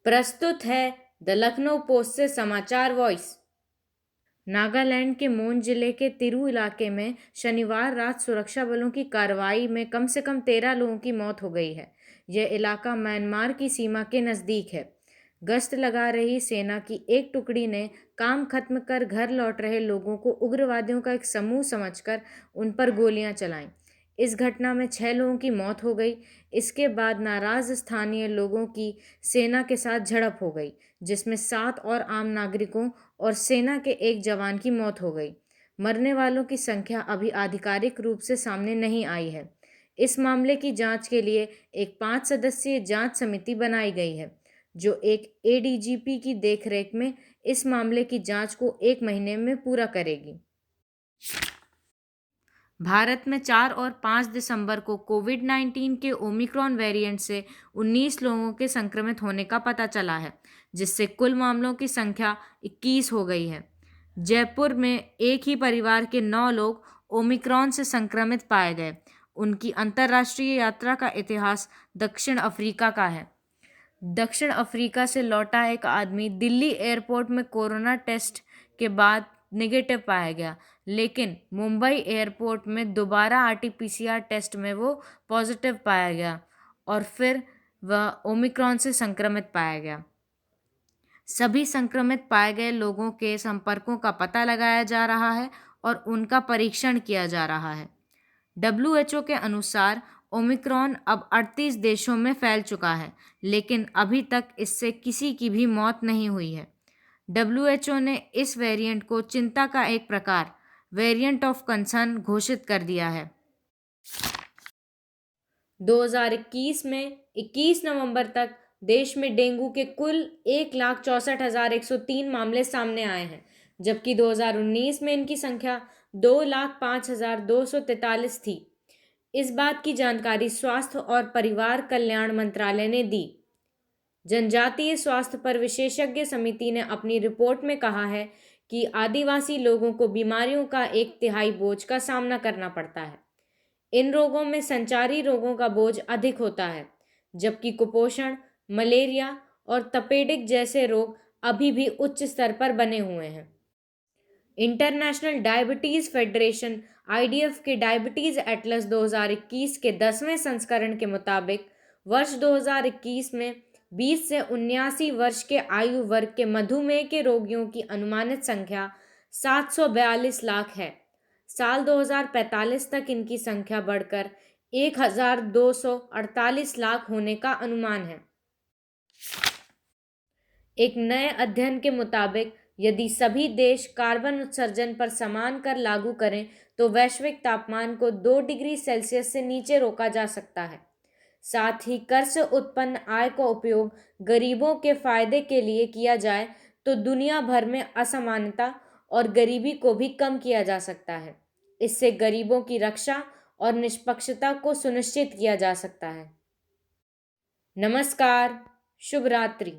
प्रस्तुत है the Lucknow post से समाचार वॉइस। नागालैंड के मोन जिले के तिरु इलाके में शनिवार रात सुरक्षा बलों की कार्रवाई में कम से कम 13 लोगों की मौत हो गई है। यह इलाका म्यांमार की सीमा के नज़दीक है। गश्त लगा रही सेना की एक टुकड़ी ने काम खत्म कर घर लौट रहे लोगों को उग्रवादियों का एक समूह समझकर उन पर गोलियां चलाईं। इस घटना में 6 लोगों की मौत हो गई। इसके बाद नाराज स्थानीय लोगों की सेना के साथ झड़प हो गई, जिसमें 7 और आम नागरिकों और सेना के एक जवान की मौत हो गई। मरने वालों की संख्या अभी आधिकारिक रूप से सामने नहीं आई है। इस मामले की जांच के लिए एक 5 सदस्यीय जांच समिति बनाई गई है, जो एक एडीजीपी की देखरेख में इस मामले की जांच को 1 महीने में पूरा करेगी। भारत में 4 और 5 दिसंबर को कोविड-19 के ओमिक्रॉन वेरिएंट से 19 लोगों के संक्रमित होने का पता चला है, जिससे कुल मामलों की संख्या 21 हो गई है। जयपुर में एक ही परिवार के 9 लोग ओमिक्रॉन से संक्रमित पाए गए। उनकी अंतर्राष्ट्रीय यात्रा का इतिहास दक्षिण अफ्रीका का है। दक्षिण अफ्रीका से लौटा एक आदमी दिल्ली एयरपोर्ट में कोरोना टेस्ट के बाद नेगेटिव पाया गया, लेकिन मुंबई एयरपोर्ट में दोबारा आरटीपीसीआर टेस्ट में वो पॉजिटिव पाया गया और फिर वह ओमिक्रॉन से संक्रमित पाया गया। सभी संक्रमित पाए गए लोगों के संपर्कों का पता लगाया जा रहा है और उनका परीक्षण किया जा रहा है। डब्ल्यूएचओ के अनुसार ओमिक्रॉन अब 38 देशों में फैल चुका है, लेकिन अभी तक इससे किसी की भी मौत नहीं हुई है। डब्ल्यूएचओ ने इस वेरिएंट को चिंता का एक प्रकार, वेरिएंट ऑफ कंसर्न, घोषित कर दिया है। 2021 में 21 नवंबर तक देश में डेंगू के कुल 1,64,103 मामले सामने आए हैं, जबकि 2019 में इनकी संख्या 2,05,243 थी। इस बात की जानकारी स्वास्थ्य और परिवार कल्याण मंत्रालय ने दी। जनजातीय स्वास्थ्य पर विशेषज्ञ समिति ने अपनी रिपोर्ट में कहा है कि आदिवासी लोगों को बीमारियों का 1/3 बोझ का सामना करना पड़ता है। इन रोगों में संचारी रोगों का बोझ अधिक होता है, जबकि कुपोषण, मलेरिया और तपेदिक जैसे रोग अभी भी उच्च स्तर पर बने हुए हैं। इंटरनेशनल डायबिटीज फेडरेशन (आईडीएफ) के डायबिटीज एटलस 2021 के 10वें संस्करण के मुताबिक वर्ष 2021 में 20 से 79 वर्ष के आयु वर्ग के मधुमेह के रोगियों की अनुमानित संख्या 742 लाख है। साल 2045 तक इनकी संख्या बढ़कर 1,248 लाख होने का अनुमान है। एक नए अध्ययन के मुताबिक यदि सभी देश कार्बन उत्सर्जन पर समान कर लागू करें तो वैश्विक तापमान को 2 डिग्री सेल्सियस से नीचे रोका जा सकता है। साथ ही कर से उत्पन्न आय का उपयोग गरीबों के फायदे के लिए किया जाए तो दुनिया भर में असमानता और गरीबी को भी कम किया जा सकता है। इससे गरीबों की रक्षा और निष्पक्षता को सुनिश्चित किया जा सकता है। नमस्कार, शुभ रात्रि।